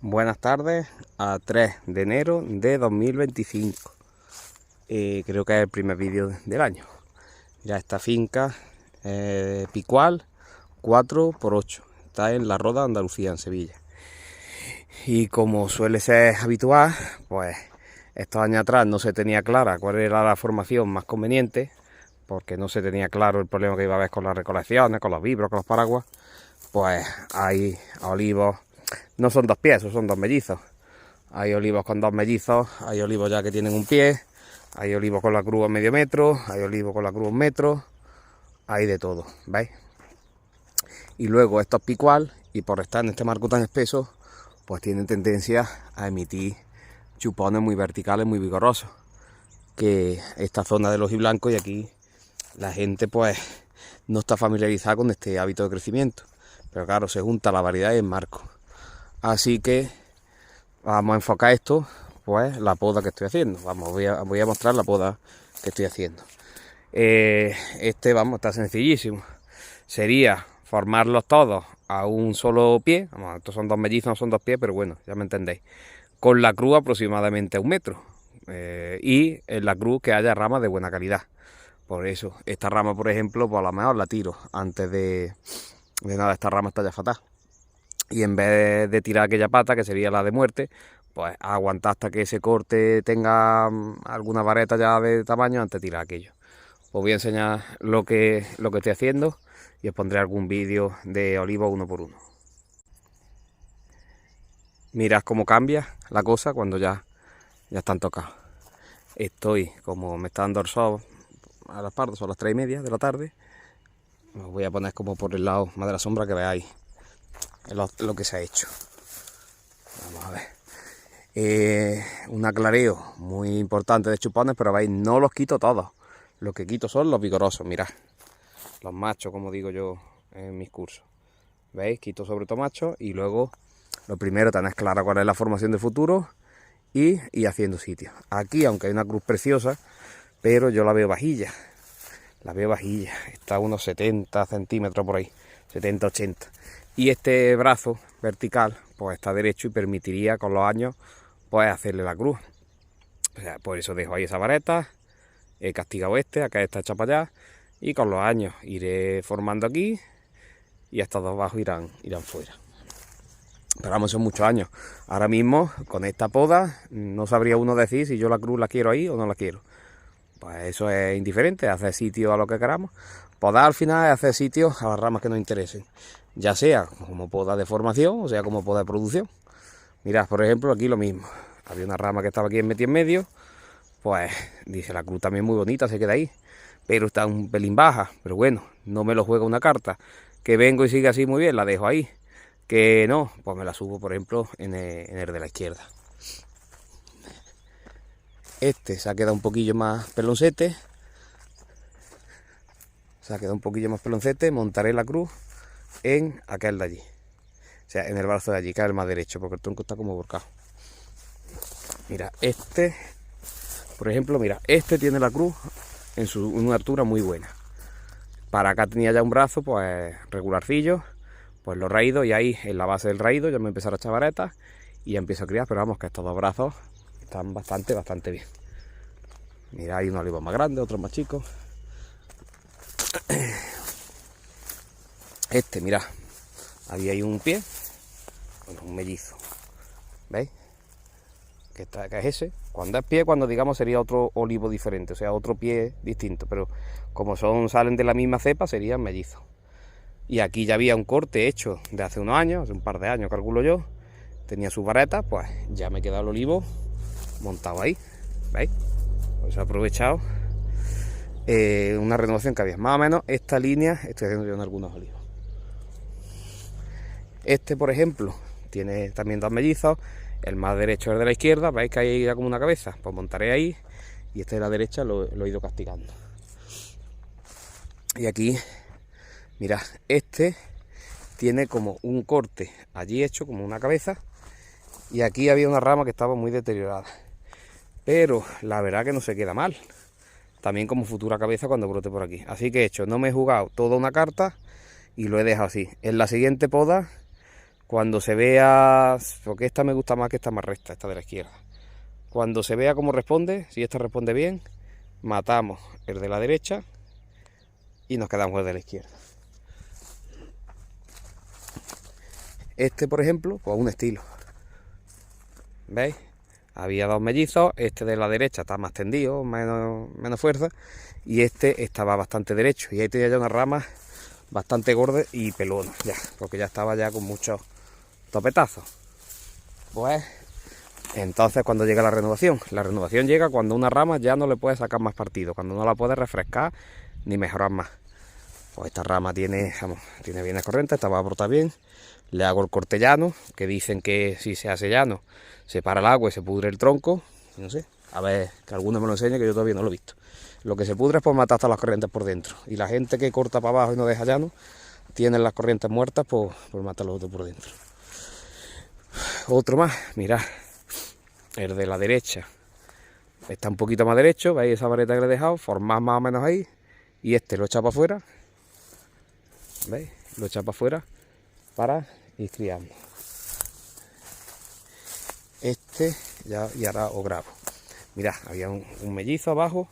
Buenas tardes, a 3 de enero de 2025. Creo que es el primer vídeo del año. Ya esta finca Picual 4x8. Está en La Roda, Andalucía, en Sevilla. Y como suele ser habitual, pues estos años atrás no se tenía clara cuál era la formación más conveniente, porque no se tenía claro el problema que iba a haber con las recolecciones, con los vibros, con los paraguas. Pues hay olivos, no son dos pies, son dos mellizos. Hay olivos con dos mellizos, hay olivos ya que tienen un pie, hay olivos con la cruz a medio metro, hay olivos con la cruz 1 metro, hay de todo, ¿veis? Y luego estos picual, y por estar en este marco tan espeso, pues tienen tendencia a emitir chupones muy verticales, muy vigorosos. Que esta zona del ojiblanco, y aquí la gente pues no está familiarizada con este hábito de crecimiento. Pero claro, se junta la variedad y el marco. Así que vamos a enfocar esto, pues la poda que estoy haciendo. Voy a mostrar la poda que estoy haciendo. Está sencillísimo. Sería formarlos todos a un solo pie. Vamos, estos son dos mellizos, no son dos pies, pero bueno, ya me entendéis. Con la cruz aproximadamente a 1 metro. Y en la cruz que haya ramas de buena calidad. Por eso, esta rama, por ejemplo, pues a lo mejor la tiro antes de nada, esta rama está ya fatal. Y en vez de tirar aquella pata, que sería la de muerte, pues aguantar hasta que ese corte tenga alguna vareta ya de tamaño antes de tirar aquello. Os voy a enseñar lo que estoy haciendo y os pondré algún vídeo de olivo 1 por 1. Mirad cómo cambia la cosa cuando ya están tocados. Estoy, como me está dando el sol a las partes, son las 3:30 de la tarde. Os voy a poner como por el lado más de la sombra, que veáis lo que se ha hecho. Vamos a ver. Un aclareo muy importante de chupones, pero veis, no los quito todos. Los que quito son los vigorosos, mirad. Los machos, como digo yo en mis cursos. ¿Veis? Quito sobre todo machos y luego lo primero tenéis claro cuál es la formación de futuro y haciendo sitio. Aquí, aunque hay una cruz preciosa, pero yo la veo vajilla. La veo vajilla. Está a unos 70 centímetros por ahí. 70, 80. Y este brazo vertical pues está derecho y permitiría con los años pues hacerle la cruz. O sea, por eso dejo ahí esa vareta, he castigado acá está hecha para allá, y con los años iré formando aquí y estos dos bajos irán fuera. Pero vamos, son muchos años. Ahora mismo con esta poda no sabría uno decir si yo la cruz la quiero ahí o no la quiero. Pues eso es indiferente, hacer sitio a lo que queramos. Podar al final es hacer sitio a las ramas que nos interesen, ya sea como poda de formación o sea como poda de producción. Mirad, por ejemplo, aquí lo mismo. Había una rama que estaba aquí metida en medio, pues dice, la cruz también muy bonita, se queda ahí, pero está un pelín baja. Pero bueno, no me lo juega una carta. Que vengo y sigue así muy bien, la dejo ahí. Que no, pues me la subo, por ejemplo, en el de la izquierda. Este se ha quedado un poquillo más peloncete. Montaré la cruz en aquel de allí. O sea, en el brazo de allí, que es el más derecho, porque el tronco está como volcado. Mira, este, por ejemplo, mira, este tiene la cruz en una altura muy buena. Para acá tenía ya un brazo, pues regularcillo, pues lo raído, y ahí en la base del raído ya me empezará a echar varetas y ya empiezo a criar, pero vamos, que estos dos brazos están bastante bien. Mira, hay un olivo más grande, otro más chico. Este, mira, ahí hay un pie, bueno, un mellizo, ¿veis? Que es ese. Cuando es pie, cuando digamos sería otro olivo diferente, o sea, otro pie distinto, pero como salen de la misma cepa, serían mellizos. Y aquí ya había un corte hecho de hace unos años, hace un par de años calculo yo, tenía sus varetas, pues ya me queda el olivo montado ahí, ¿veis? Pues he aprovechado una renovación que había, más o menos esta línea estoy haciendo yo en algunos olivos. Este, por ejemplo, tiene también dos mellizos, el más derecho es el de la izquierda, veis que hay como una cabeza, pues montaré ahí, y este de la derecha lo he ido castigando. Y aquí, mirad, este tiene como un corte allí hecho como una cabeza, y aquí había una rama que estaba muy deteriorada, pero la verdad que no se queda mal, también como futura cabeza cuando brote por aquí. Así que he hecho, no me he jugado toda una carta y lo he dejado así. En la siguiente poda, Cuando se vea, porque esta me gusta más que esta más recta, esta de la izquierda. Cuando se vea cómo responde, si esta responde bien, matamos el de la derecha y nos quedamos el de la izquierda. Este, por ejemplo, pues un estilo. ¿Veis? Había dos mellizos, este de la derecha está más tendido, menos fuerza, y este estaba bastante derecho, y ahí tenía ya una rama bastante gorda y pelona, ya, porque ya estaba ya con muchos topetazos. Pues entonces cuando llega la renovación llega cuando una rama ya no le puede sacar más partido, cuando no la puede refrescar ni mejorar más. Pues esta rama tiene bien corriente, esta va a brotar bien. Le hago el corte llano, que dicen que si se hace llano se para el agua y se pudre el tronco. No sé, a ver, que alguno me lo enseñe, que yo todavía no lo he visto. Lo que se pudre es por matar hasta las corrientes por dentro. Y la gente que corta para abajo y no deja llano, tienen las corrientes muertas por matar los otros por dentro. Otro más, mirad, el de la derecha. Está un poquito más derecho, veis esa vareta que le he dejado, formad más o menos ahí. Y este lo echa para afuera, ¿veis? Lo echa para afuera para ir criando. Este ya, y ahora os grabo. Mirad, había un mellizo abajo,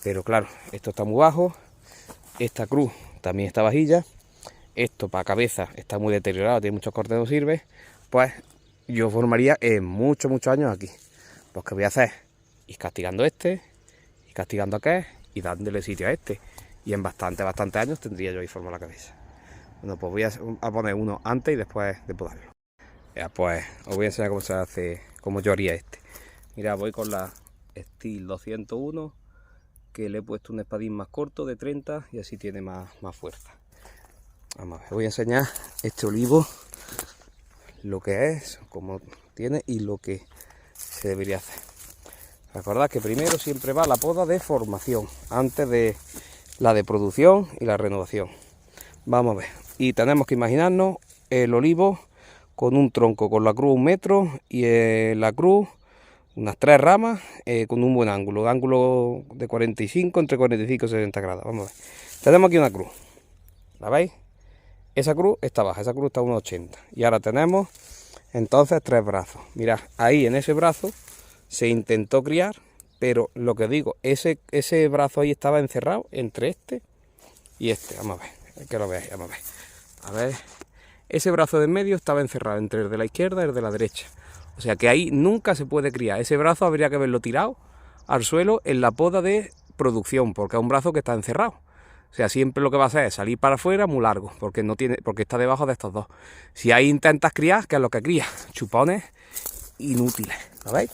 pero claro, esto está muy bajo. Esta cruz también está bajilla. Esto para cabeza está muy deteriorado, tiene muchos cortes, no sirve. Pues yo formaría en muchos años aquí. Pues que voy a hacer, ir castigando este, y castigando aquel, y dándole sitio a este. Y en bastante años tendría yo ahí formado la cabeza. Bueno, pues voy a poner uno antes y después de podarlo. Ya, pues os voy a enseñar cómo se hace, cómo yo haría este. Mira, voy con la Steel 201, que le he puesto un espadín más corto de 30 y así tiene más fuerza. Vamos a ver, voy a enseñar este olivo, lo que es, cómo tiene y lo que se debería hacer. Recordad que primero siempre va la poda de formación, antes de la de producción y la renovación. Vamos a ver, y tenemos que imaginarnos el olivo con un tronco, con la cruz 1 metro y la cruz unas 3 ramas con un buen ángulo de 45, entre 45 y 60 grados. Vamos a ver, tenemos aquí una cruz, ¿la veis? Esa cruz está baja, esa cruz está a 1,80 y ahora tenemos entonces 3 brazos. Mirad, ahí en ese brazo se intentó criar, pero lo que digo, ese brazo ahí estaba encerrado entre este y este. Vamos a ver, que lo veáis, vamos a ver. A ver, ese brazo de en medio estaba encerrado entre el de la izquierda y el de la derecha. O sea que ahí nunca se puede criar. Ese brazo habría que haberlo tirado al suelo en la poda de producción, porque es un brazo que está encerrado. O sea, siempre lo que va a hacer es salir para afuera muy largo, porque está debajo de estos dos. Si ahí intentas criar, ¿qué es lo que cría? Chupones inútiles, ¿lo veis?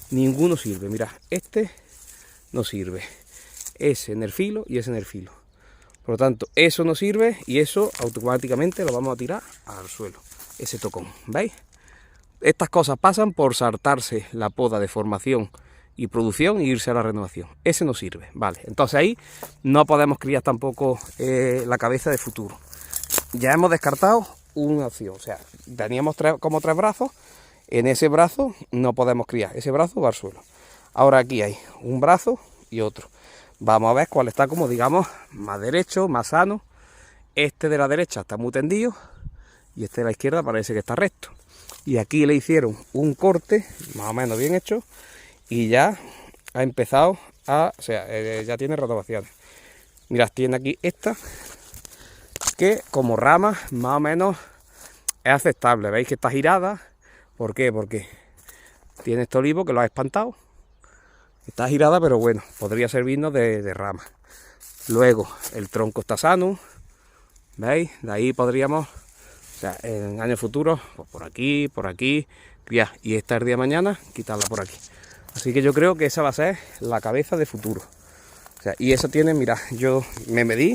Ninguno sirve. Mirad, este no sirve. Ese en el filo y ese en el filo. Por lo tanto, eso no sirve y eso automáticamente lo vamos a tirar al suelo. Ese tocón, ¿veis? Estas cosas pasan por saltarse la poda de formación y producción e irse a la renovación. Ese no sirve, vale. Entonces ahí no podemos criar tampoco la cabeza de futuro. Ya hemos descartado una opción, o sea, teníamos como 3 brazos. En ese brazo no podemos criar, ese brazo va al suelo. Ahora aquí hay un brazo y otro. Vamos a ver cuál está, como digamos, más derecho, más sano. Este de la derecha está muy tendido y este de la izquierda parece que está recto. Y aquí le hicieron un corte más o menos bien hecho y ya ha empezado o sea, ya tiene renovaciones. Mirad, tiene aquí esta que como rama más o menos es aceptable. Veis que está girada. ¿Por qué? Porque tiene este olivo que lo ha espantado. Está girada, pero bueno, podría servirnos de rama. Luego, el tronco está sano. ¿Veis? De ahí podríamos, o sea, en años futuros, pues por aquí, criar. Y esta el día de mañana, quitarla por aquí. Así que yo creo que esa va a ser la cabeza de futuro. O sea, y eso tiene, mirad, yo me medí,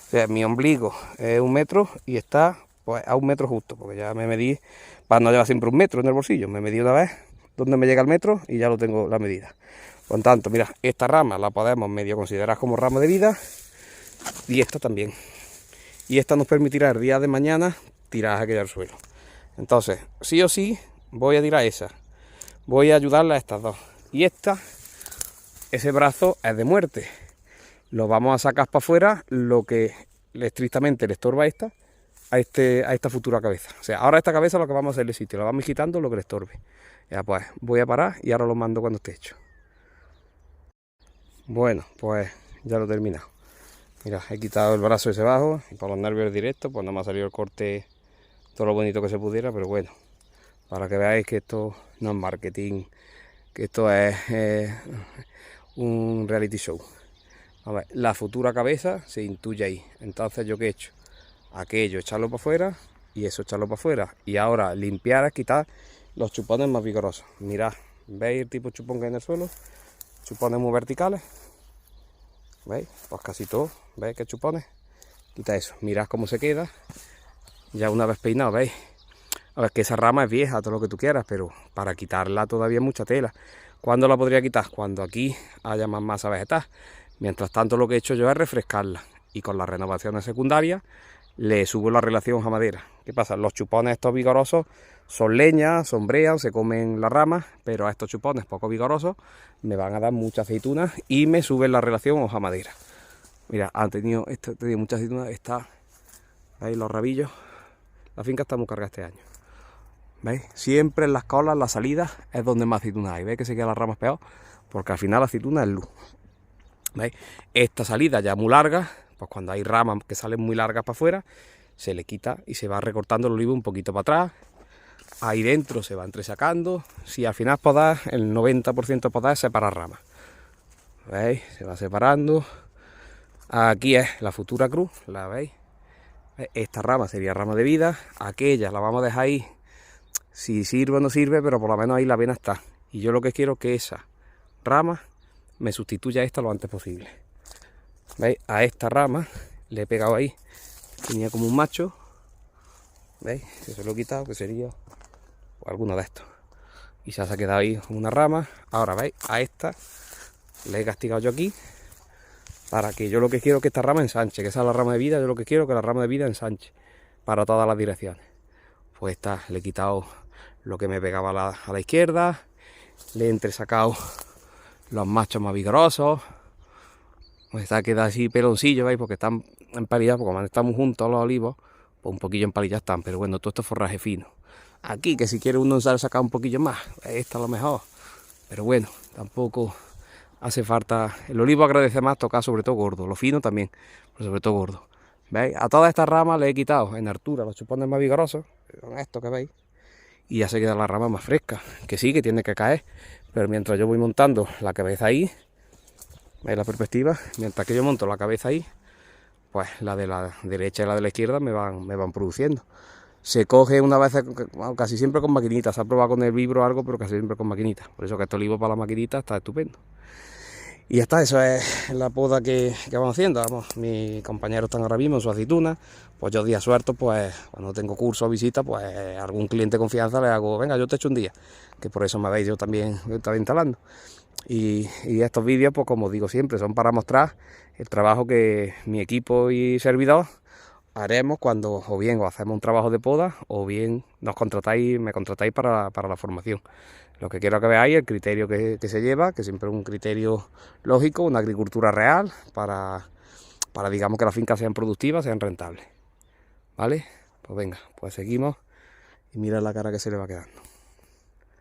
o sea, mi ombligo es 1 metro y está pues a 1 metro justo, porque ya me medí, para no llevar siempre 1 metro en el bolsillo, me medí una vez donde me llega el metro y ya lo tengo la medida. Por tanto, mira, esta rama la podemos medio considerar como rama de vida y esta también. Y esta nos permitirá el día de mañana tirar aquella al suelo. Entonces, sí o sí, voy a tirar esa. Voy a ayudarla a estas dos. Y ese brazo es de muerte. Lo vamos a sacar para afuera, lo que estrictamente le estorba a esta. a esta futura cabeza. O sea, ahora esta cabeza lo que vamos a hacerle sitio, la vamos quitando lo que le estorbe. Ya pues, voy a parar y ahora lo mando cuando esté hecho. Bueno, pues ya lo he terminado. Mira, he quitado el brazo ese bajo y por los nervios directos, pues no me ha salido el corte todo lo bonito que se pudiera, pero bueno, para que veáis que esto no es marketing, que esto es un reality show. A ver, la futura cabeza se intuye ahí. Entonces, ¿yo qué he hecho? Aquello, echarlo para afuera y eso, echarlo para afuera. Y ahora limpiar, quitar los chupones más vigorosos. Mirad, ¿veis el tipo de chupón que hay en el suelo? Chupones muy verticales. ¿Veis? Pues casi todo. ¿Veis qué chupones? Quita eso. Mirad cómo se queda. Ya una vez peinado, ¿veis? A ver, que esa rama es vieja, todo lo que tú quieras, pero para quitarla todavía es mucha tela. ¿Cuándo la podría quitar? Cuando aquí haya más masa vegetal. Mientras tanto, lo que he hecho yo es refrescarla. Y con las renovaciones secundarias le subo la relación hoja-madera. ¿Qué pasa? Los chupones estos vigorosos son leña, sombrean, se comen las ramas, pero a estos chupones poco vigorosos me van a dar muchas aceitunas y me suben la relación hoja-madera. Mira, han tenido muchas aceitunas, ¿veis los rabillos? La finca está muy cargada este año. ¿Veis? Siempre en las colas, las salidas, es donde más aceitunas hay. ¿Veis que se quedan las ramas pegadas? Porque al final la aceituna es luz. ¿Veis? Esta salida ya muy larga, pues cuando hay ramas que salen muy largas para afuera, se le quita y se va recortando el olivo un poquito para atrás. Ahí dentro se va entresacando. Si al final podás, el 90% podás es separar ramas. ¿Veis? Se va separando. Aquí es la futura cruz, ¿la veis? Esta rama sería rama de vida. Aquella la vamos a dejar ahí. Si sirve o no sirve, pero por lo menos ahí la vena está. Y yo lo que quiero es que esa rama me sustituya a esta lo antes posible. ¿Veis? A esta rama le he pegado ahí. Tenía como un macho. ¿Veis? Que se lo he quitado, que sería alguno de estos. Y se ha quedado ahí una rama. Ahora, ¿veis? A esta le he castigado yo aquí. Para que yo lo que quiero es que esta rama ensanche. Que esa es la rama de vida. Yo lo que quiero es que la rama de vida ensanche. Para todas las direcciones. Pues esta le he quitado lo que me pegaba a la izquierda. Le he entresacado los machos más vigorosos. Pues está queda así peloncillo, ¿veis? Porque están empalillados, porque como estamos juntos los olivos, pues un poquillo empalillados están, pero bueno, todo esto es forraje fino. Aquí, que si quiere uno sacar un poquillo más, esta a lo mejor, pero bueno, tampoco hace falta. El olivo agradece más tocar sobre todo gordo, lo fino también, pero sobre todo gordo. ¿Veis? A todas estas ramas le he quitado en altura los chupones más vigorosos, con esto que veis, y ya se queda la rama más fresca, que sí, que tiene que caer, pero mientras yo voy montando la cabeza ahí, ¿veis la perspectiva? Mientras que yo monto la cabeza ahí, pues la de la derecha y la de la izquierda me van produciendo. Se coge una vez, casi siempre con maquinita. Se ha probado con el vibro o algo, pero casi siempre con maquinita. Por eso que este olivo para la maquinita está estupendo. Y ya está, eso es la poda que vamos haciendo. Vamos, mis compañeros están ahora mismo en su aceituna. Pues yo días sueltos, pues cuando tengo curso o visita, pues algún cliente de confianza le hago, venga, yo te echo un día. Que por eso me veis yo también instalando. Y estos vídeos, pues como digo siempre, son para mostrar el trabajo que mi equipo y servidor haremos cuando o bien os hacemos un trabajo de poda o bien me contratáis para la formación. Lo que quiero que veáis el criterio que se lleva, que siempre es un criterio lógico, una agricultura real para digamos que las fincas sean productivas, sean rentables. ¿Vale? Pues venga, pues seguimos y mira la cara que se le va quedando.